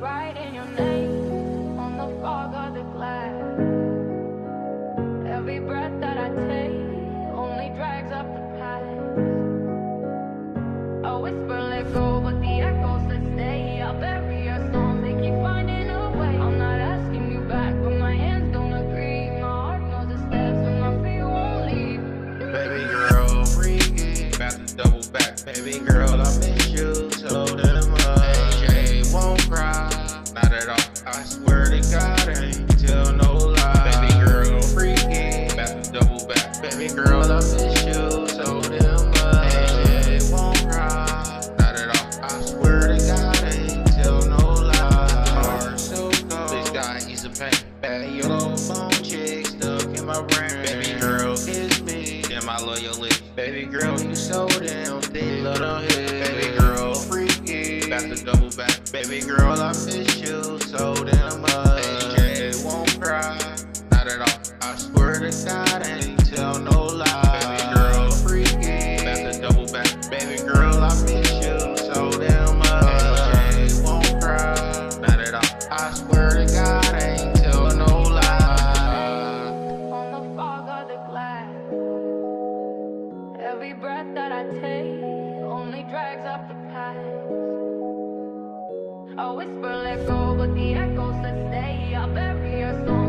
writing your name on the fog of the glass. Every breath that I take only drags up the past. A whisper let go, but the echoes that stay. I'll bury your song, they keep finding a way. I'm not asking you back, but my hands don't agree. My heart knows the steps and my feet won't leave. Baby girl, freaky, about to double back. Baby girl, I miss you, so damn much. AJ won't cry, not at all. I swear to God, I ain't tell no lie. Baby girl, freaky, about to double back. Baby girl, I miss you, so damn much. AJ won't cry, not at all. I swear to God, I ain't tell no lie. Heart so cold, this guy eats a pain. Bad yellow bone chick stuck in my brain. Baby girl, kiss me, damn I love your lips. Baby girl, you so damn thick, love don't hit. Baby girl, freaky, about to double back. Baby girl, I miss you so damn much. AJ won't cry, not at all. I swear to God, I ain't tell no lie. Baby girl, freaky, about to double back. Baby girl, I miss you so damn much. AJ won't cry, not at all. I swear to God, I ain't tell no lie. On the fog of the glass, every breath that I take only drags up the past. A whisper let go, but the echoes that stay. I'll bury your song.